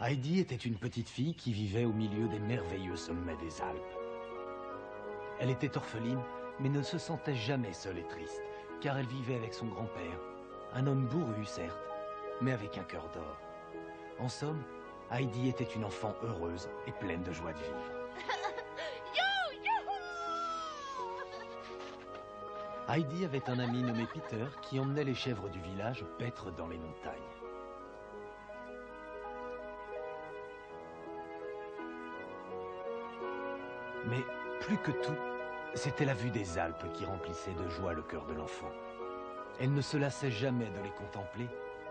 Heidi était une petite fille qui vivait au milieu des merveilleux sommets des Alpes. Elle était orpheline, mais ne se sentait jamais seule et triste, car elle vivait avec son grand-père, un homme bourru certes, mais avec un cœur d'or. En somme, Heidi était une enfant heureuse et pleine de joie de vivre. Heidi avait un ami nommé Peter qui emmenait les chèvres du village paître dans les montagnes. Mais plus que tout, c'était la vue des Alpes qui remplissait de joie le cœur de l'enfant. Elle ne se lassait jamais de les contempler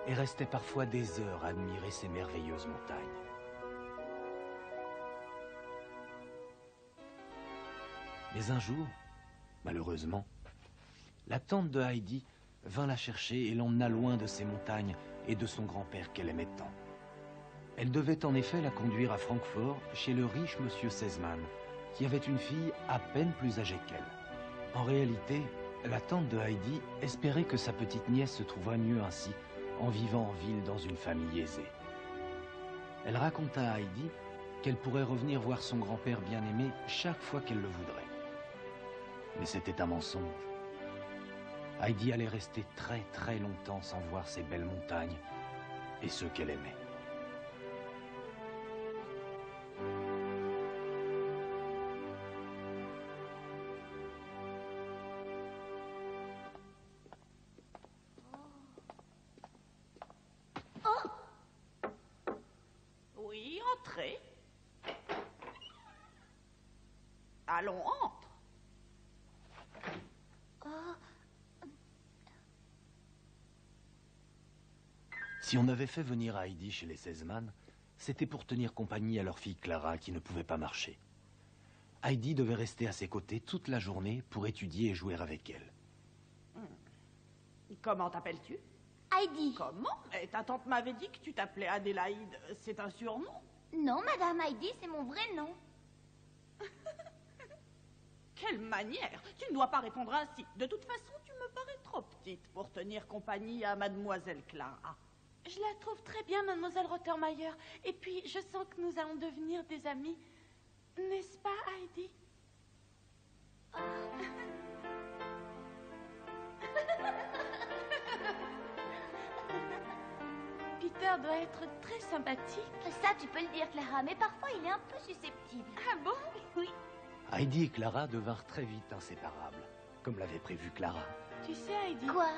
et restait parfois des heures à admirer ces merveilleuses montagnes. Mais un jour, malheureusement, la tante de Heidi vint la chercher et l'emmena loin de ces montagnes et de son grand-père qu'elle aimait tant. Elle devait en effet la conduire à Francfort chez le riche monsieur Sesemann, qui avait une fille à peine plus âgée qu'elle. En réalité, la tante de Heidi espérait que sa petite nièce se trouvât mieux ainsi, en vivant en ville dans une famille aisée. Elle raconta à Heidi qu'elle pourrait revenir voir son grand-père bien-aimé chaque fois qu'elle le voudrait. Mais c'était un mensonge. Heidi allait rester très très longtemps sans voir ces belles montagnes et ceux qu'elle aimait. Oui, entrez. Allons, entre. Si on avait fait venir Heidi chez les Sesemann, c'était pour tenir compagnie à leur fille Clara qui ne pouvait pas marcher. Heidi devait rester à ses côtés toute la journée pour étudier et jouer avec elle. Comment t'appelles-tu? Heidi. Comment? Ta tante m'avait dit que tu t'appelais Adélaïde. C'est un surnom? Non, Madame Heidi, c'est mon vrai nom. Quelle manière! Tu ne dois pas répondre ainsi. De toute façon, tu me parais trop petite pour tenir compagnie à Mademoiselle Clara. Je la trouve très bien, Mademoiselle Rottermeier. Et puis, je sens que nous allons devenir des amis. N'est-ce pas, Heidi? Peter doit être très sympathique. Ça, tu peux le dire, Clara, mais parfois il est un peu susceptible. Ah bon? Oui. Heidi et Clara devinrent très vite inséparables, comme l'avait prévu Clara. Tu sais, Heidi... Quoi?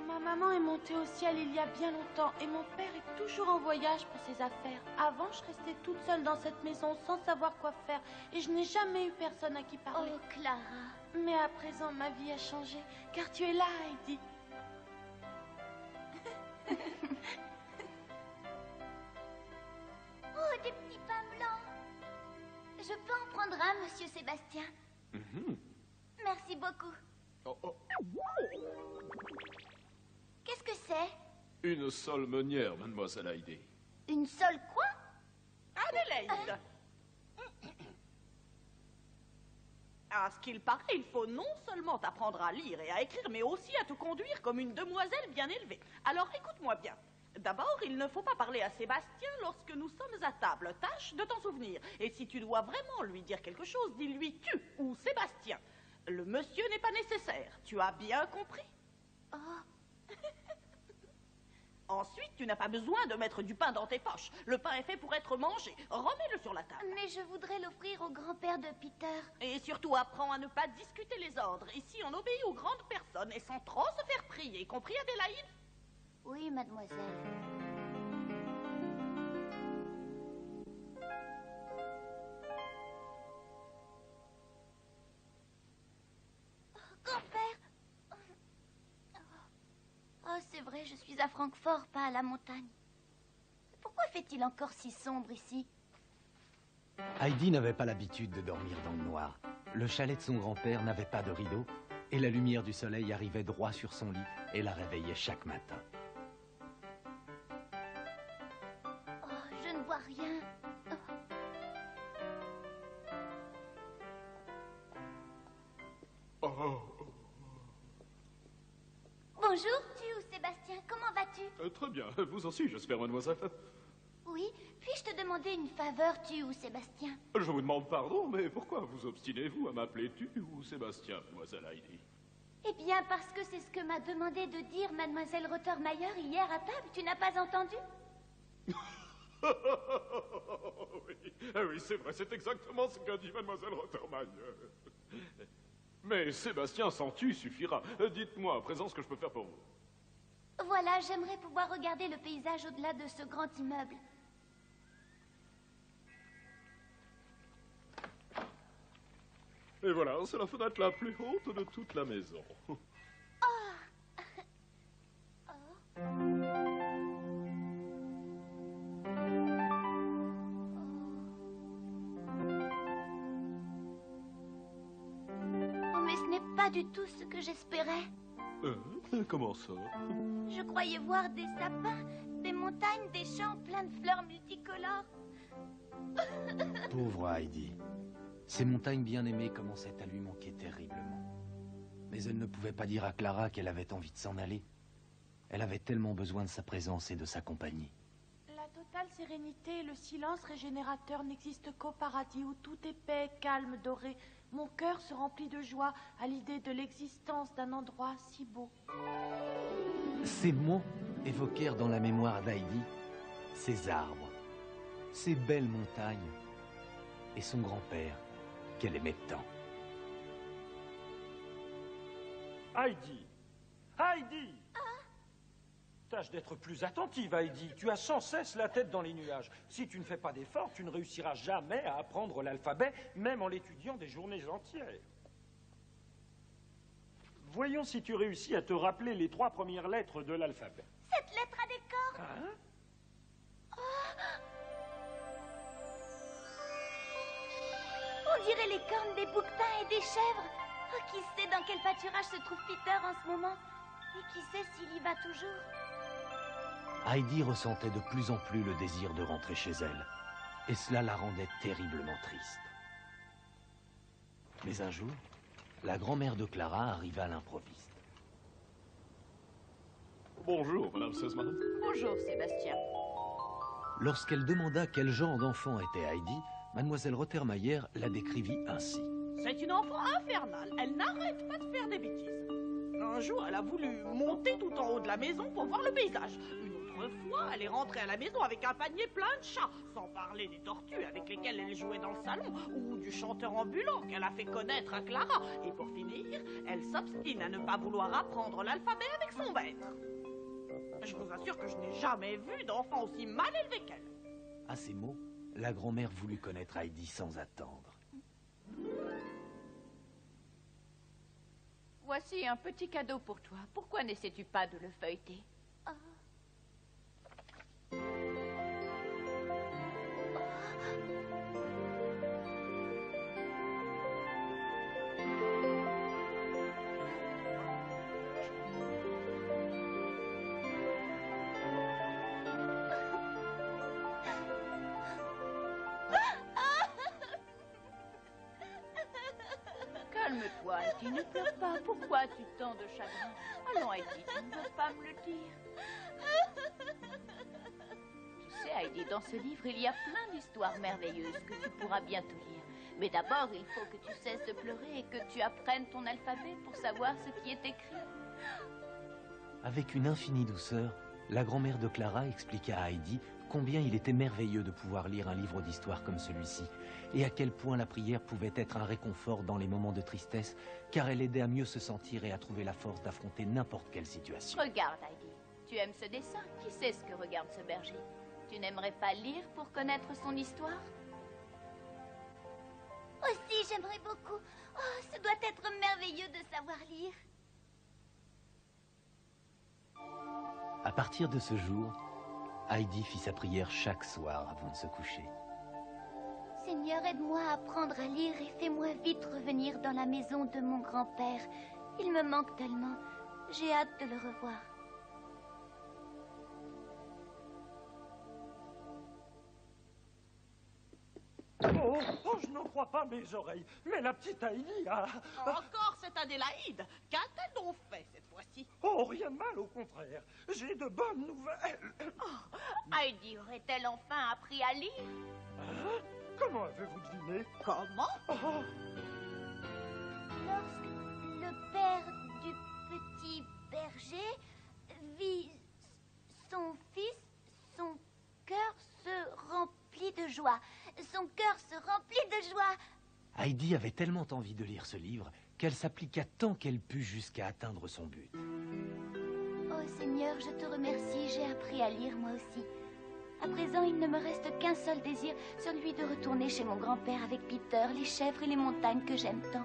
Ma maman est montée au ciel il y a bien longtemps et mon père est toujours en voyage pour ses affaires. Avant, je restais toute seule dans cette maison sans savoir quoi faire et je n'ai jamais eu personne à qui parler. Oh, Clara. Mais à présent, ma vie a changé car tu es là, Heidi. Oh, des petits pains blancs. Je peux en prendre un, monsieur Sébastien? Merci beaucoup. Qu'est-ce que c'est? Une sole meunière, mademoiselle Heidi. Une sole quoi? Adélaïde! À ce qu'il paraît, il faut non seulement t'apprendre à lire et à écrire, mais aussi à te conduire comme une demoiselle bien élevée. Alors écoute-moi bien. D'abord, il ne faut pas parler à Sébastien lorsque nous sommes à table. Tâche de t'en souvenir. Et si tu dois vraiment lui dire quelque chose, dis-lui tu ou Sébastien. Le monsieur n'est pas nécessaire. Tu as bien compris? Oh. Ensuite, tu n'as pas besoin de mettre du pain dans tes poches. Le pain est fait pour être mangé. Remets-le sur la table. Mais je voudrais l'offrir au grand-père de Peter. Et surtout, apprends à ne pas discuter les ordres. Ici, on obéit aux grandes personnes et sans trop se faire prier. Compris, Adélaïde? Oui, mademoiselle. Oh, grand-père! Oh, c'est vrai, je suis à Francfort, pas à la montagne. Pourquoi fait-il encore si sombre ici? Heidi n'avait pas l'habitude de dormir dans le noir. Le chalet de son grand-père n'avait pas de rideau et la lumière du soleil arrivait droit sur son lit et la réveillait chaque matin. Oh, je ne vois rien. Bonjour, tu ou Sébastien, comment vas-tu? Très bien. Vous aussi, j'espère, mademoiselle. Oui, puis-je te demander une faveur, tu ou Sébastien? Je vous demande pardon, mais pourquoi vous obstinez-vous à m'appeler tu ou Sébastien, mademoiselle Heidi? Eh bien, parce que c'est ce que m'a demandé de dire mademoiselle Rottermeier hier à table. Tu n'as pas entendu? Oui, ah oui, c'est vrai, c'est exactement ce qu'a dit mademoiselle Rottermeier. Mais Sébastien sans tu suffira. Dites-moi à présent ce que je peux faire pour vous. Voilà, j'aimerais pouvoir regarder le paysage au-delà de ce grand immeuble. Et voilà, c'est la fenêtre la plus haute de toute la maison. Oh, mais ce n'est pas du tout ce que j'espérais. Comment ça? Je croyais voir des sapins, des montagnes, des champs pleins de fleurs multicolores. Pauvre Heidi. Ces montagnes bien-aimées commençaient à lui manquer terriblement. Mais elle ne pouvait pas dire à Clara qu'elle avait envie de s'en aller. Elle avait tellement besoin de sa présence et de sa compagnie. La totale sérénité et le silence régénérateur n'existent qu'au paradis où tout est paix, calme, doré. Mon cœur se remplit de joie à l'idée de l'existence d'un endroit si beau. Ces mots évoquèrent dans la mémoire d'Heidi ces arbres, ces belles montagnes et son grand-père qu'elle aimait tant. Heidi! Heidi! Tâche d'être plus attentive, Heidi. Tu as sans cesse la tête dans les nuages. Si tu ne fais pas d'efforts, tu ne réussiras jamais à apprendre l'alphabet, même en l'étudiant des journées entières. Voyons si tu réussis à te rappeler les 3 premières lettres de l'alphabet. Cette lettre a des cornes. Hein? On dirait les cornes des bouquetins et des chèvres. Oh, qui sait dans quel pâturage se trouve Peter en ce moment? Et qui sait s'il y va toujours? Heidi ressentait de plus en plus le désir de rentrer chez elle, et cela la rendait terriblement triste. Mais un jour, la grand-mère de Clara arriva à l'improviste. Bonjour, madame Sussman. Bonjour, Sébastien. Lorsqu'elle demanda quel genre d'enfant était Heidi, mademoiselle Rottermeier la décrivit ainsi. C'est une enfant infernale. Elle n'arrête pas de faire des bêtises. Un jour, elle a voulu monter tout en haut de la maison pour voir le paysage. Une autre fois, elle est rentrée à la maison avec un panier plein de chats, sans parler des tortues avec lesquelles elle jouait dans le salon, ou du chanteur ambulant qu'elle a fait connaître à Clara. Et pour finir, elle s'obstine à ne pas vouloir apprendre l'alphabet avec son maître. Je vous assure que je n'ai jamais vu d'enfant aussi mal élevé qu'elle. À ces mots, la grand-mère voulut connaître Heidi sans attendre. Voici un petit cadeau pour toi. Pourquoi n'essaies-tu pas de le feuilleter? Calme-toi, Heidi, ne pleure pas. Pourquoi as-tu tant de chagrin? Allons, Heidi, tu ne veux pas me le dire. Tu sais, Heidi, dans ce livre, il y a plein d'histoires merveilleuses que tu pourras bientôt lire. Mais d'abord, il faut que tu cesses de pleurer et que tu apprennes ton alphabet pour savoir ce qui est écrit. Avec une infinie douceur, la grand-mère de Clara expliqua à Heidi combien il était merveilleux de pouvoir lire un livre d'histoire comme celui-ci, et à quel point la prière pouvait être un réconfort dans les moments de tristesse, car elle aidait à mieux se sentir et à trouver la force d'affronter n'importe quelle situation. Regarde, Heidi. Tu aimes ce dessin? Qui sait ce que regarde ce berger? Tu n'aimerais pas lire pour connaître son histoire? Aussi, j'aimerais beaucoup. Oh, ce doit être merveilleux de savoir lire. À partir de ce jour, Heidi fit sa prière chaque soir avant de se coucher. Seigneur, aide-moi à apprendre à lire et fais-moi vite revenir dans la maison de mon grand-père. Il me manque tellement. J'ai hâte de le revoir. Oh, je n'en crois pas mes oreilles. Mais la petite Heidi a... Encore cette Adélaïde. Qu'a-t-elle donc fait cette fois-ci? Oh, rien de mal, au contraire. J'ai de bonnes nouvelles. Heidi aurait-elle enfin appris à lire? Hein? Comment avez-vous deviné? Comment? Oh, Lorsque le père du petit berger vit son fils, son cœur se remplit de joie. Son cœur se remplit de joie. Heidi avait tellement envie de lire ce livre qu'elle s'appliqua tant qu'elle put jusqu'à atteindre son but. Oh Seigneur, je te remercie, j'ai appris à lire moi aussi. À présent, il ne me reste qu'un seul désir, celui de retourner chez mon grand-père avec Peter, les chèvres et les montagnes que j'aime tant.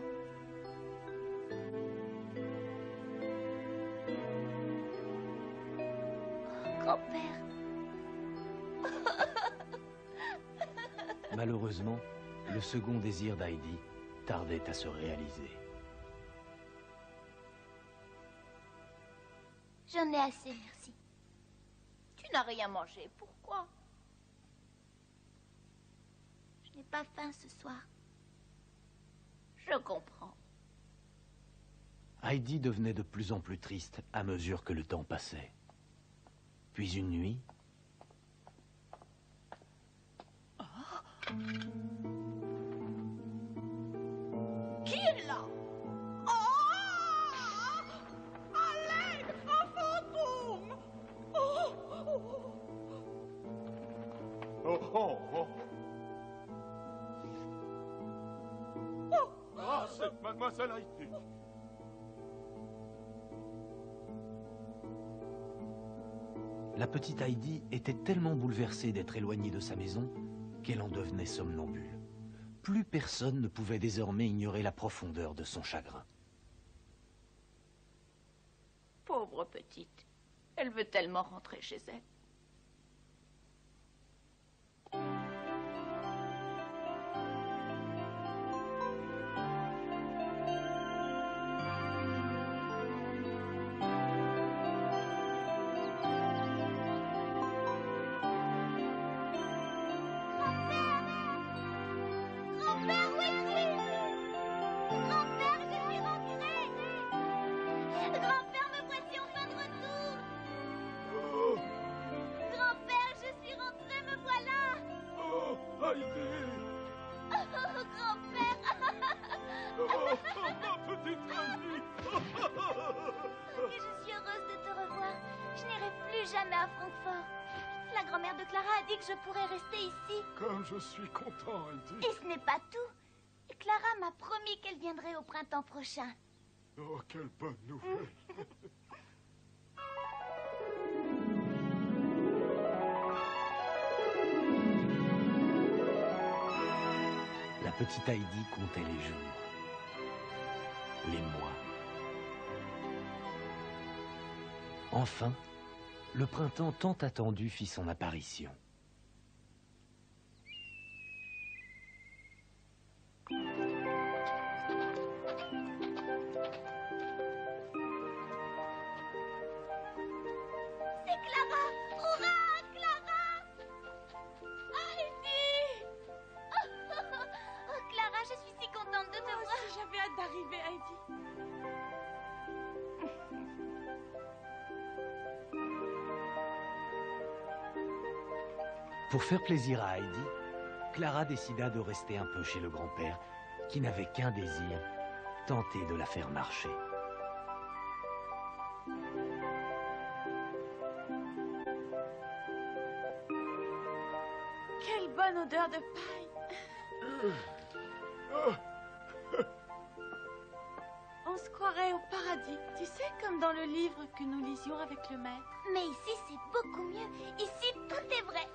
Oh, grand-père. Malheureusement, le second désir d'Heidi tardait à se réaliser. J'en ai assez, merci. Tu n'as rien mangé, pourquoi? Je n'ai pas faim ce soir. Je comprends. Heidi devenait de plus en plus triste à mesure que le temps passait. Puis une nuit... Qui est là? Oh! À l'aide! Un fantôme! Oh! Ah, c'est Mademoiselle Heidi. La petite Heidi était tellement bouleversée d'être éloignée de sa maison qu'elle en devenait somnambule. Plus personne ne pouvait désormais ignorer la profondeur de son chagrin. Pauvre petite. Elle veut tellement rentrer chez elle. Grand-père, où es-tu? Grand-père, je suis rentrée. Grand-père, me voici enfin de retour. Grand-père, je suis rentrée, me voilà. Oh, Heidi. Oh, grand-père. Oh, ma petite Heidi. Et je suis heureuse de te revoir. Je n'irai plus jamais à Francfort. La grand-mère de Clara a dit que je pourrais rester ici. Comme je suis content, Heidi. Et ce n'est pas tout. Clara m'a promis qu'elle viendrait au printemps prochain. Oh, quelle bonne nouvelle. La petite Heidi comptait les jours, les mois. Enfin, le printemps tant attendu fit son apparition. C'est Clara! Hurrah, Clara! Heidi! Oh, Clara, je suis si contente de te Moi voir. aussi, j'avais hâte d'arriver, Heidi. Pour faire plaisir à Heidi, Clara décida de rester un peu chez le grand-père, qui n'avait qu'un désir, tenter de la faire marcher. Quelle bonne odeur de paille. On se croirait au paradis. Tu sais, comme dans le livre que nous lisions avec le maître. Mais ici, c'est beaucoup mieux. Ici, tout est vrai.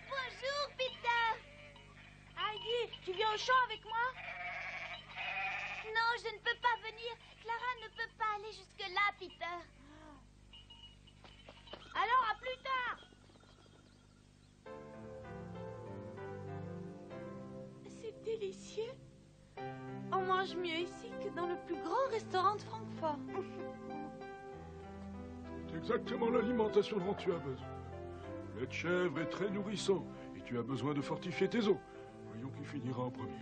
Bonjour, Peter. Heidi, tu viens au champ avec moi? Non, je ne peux pas venir. Clara ne peut pas aller jusque-là, Peter. Alors, à plus tard. C'est délicieux. On mange mieux ici que dans le plus grand restaurant de Francfort. C'est exactement l'alimentation dont tu as besoin. Le lait de chèvre est très nourrissant et tu as besoin de fortifier tes os. Voyons qui finira en premier.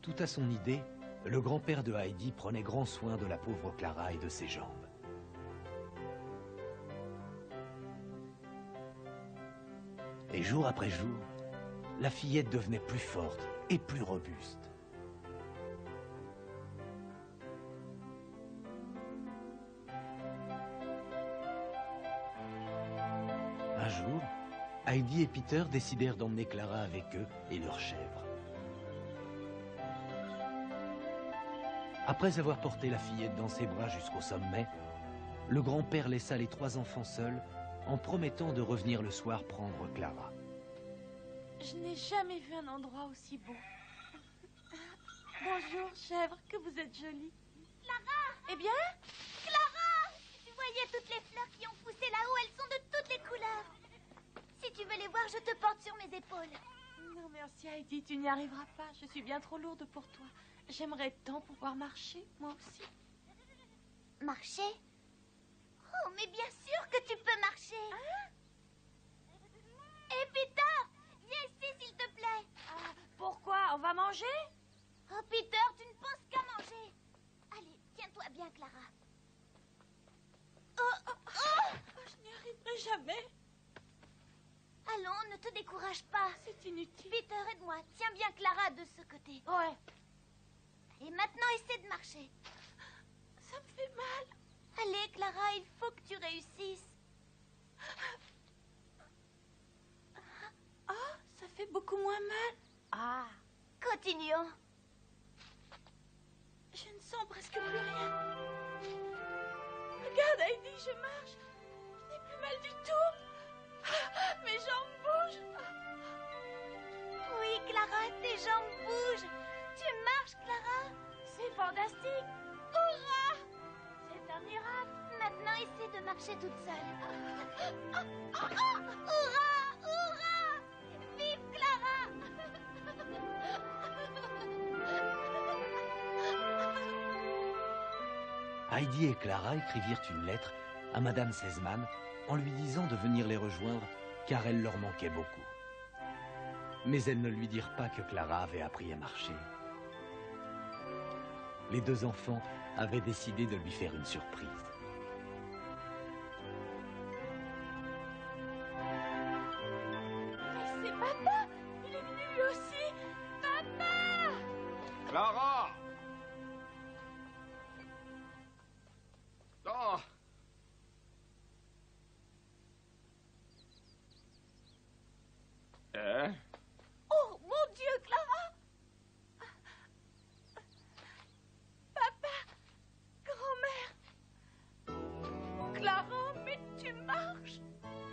Tout à son idée, le grand-père de Heidi prenait grand soin de la pauvre Clara et de ses jambes. Et jour après jour, la fillette devenait plus forte et plus robuste. Un jour, Heidi et Peter décidèrent d'emmener Clara avec eux et leurs chèvres. Après avoir porté la fillette dans ses bras jusqu'au sommet, le grand-père laissa les 3 enfants seuls en promettant de revenir le soir prendre Clara. Je n'ai jamais vu un endroit aussi beau. Bonjour, chèvre, que vous êtes jolie. Clara! Eh bien? Clara! Tu voyais toutes les fleurs qui ont poussé là-haut, elles sont de toutes les couleurs. Si tu veux les voir, je te porte sur mes épaules. Non, merci Heidi, tu n'y arriveras pas. Je suis bien trop lourde pour toi. J'aimerais tant pouvoir marcher, moi aussi. Marcher? Oh, mais bien sûr que tu peux marcher. Hein? Hé, Peter, viens ici, s'il te plaît. Ah, pourquoi? On va manger? Oh, Peter, tu ne penses qu'à manger. Allez, tiens-toi bien, Clara. Je n'y arriverai jamais. Allons, ne te décourage pas. C'est inutile. Peter, aide-moi. Tiens bien Clara de ce côté. Ouais. Et maintenant, essaie de marcher. Ça me fait mal. Allez, Clara, il faut que tu réussisses. Ah, ça fait beaucoup moins mal. Ah. Continuons. Je ne sens presque plus rien. Regarde, Heidi, je marche. Je n'ai plus mal du tout. Ah, mes jambes bougent. Oui, Clara, tes jambes bougent. Tu marches, Clara. C'est fantastique. Hurrah! C'est un miracle. Maintenant, essaie de marcher toute seule. Hurrah! Hurrah! Vive Clara! Heidi et Clara écrivirent une lettre à Madame Sesemann en lui disant de venir les rejoindre car elle leur manquait beaucoup. Mais elles ne lui dirent pas que Clara avait appris à marcher. Les 2 enfants avaient décidé de lui faire une surprise. Mais c'est papa. Il est venu lui aussi. Papa! Clara! Oh! Hein? Oh, mon Dieu, Clara! Papa! Grand-mère! Clara, mais tu marches!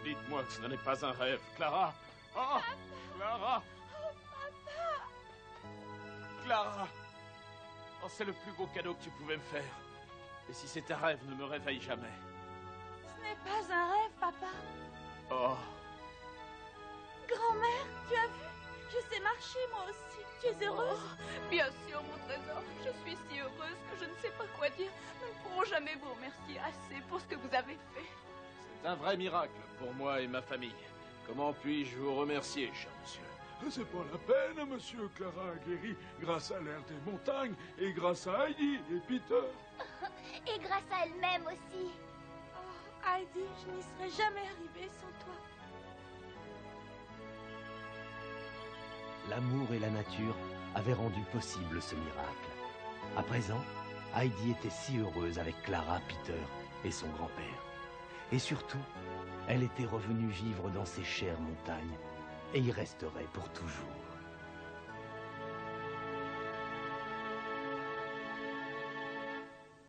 Dites-moi que ce n'est pas un rêve, Clara. Oh! Clara! Oh, papa! Clara! Oh, c'est le plus beau cadeau que tu pouvais me faire. Et si c'est un rêve, ne me réveille jamais. Ce n'est pas un rêve, papa. Oh! Grand-mère, tu as vu? Je sais marcher, moi aussi. Tu es heureuse? Bien sûr, mon trésor. Je suis si heureuse que je ne sais pas quoi dire. Nous ne pourrons jamais vous remercier assez pour ce que vous avez fait. C'est un vrai miracle pour moi et ma famille. Comment puis-je vous remercier, cher monsieur? C'est pas la peine, monsieur. Clara a guéri grâce à l'air des montagnes et grâce à Heidi et Peter. Et grâce à elle-même aussi. Oh, Heidi, je n'y serais jamais arrivée sans toi. L'amour et la nature avaient rendu possible ce miracle. À présent, Heidi était si heureuse avec Clara, Peter et son grand-père. Et surtout, elle était revenue vivre dans ces chères montagnes et y resterait pour toujours.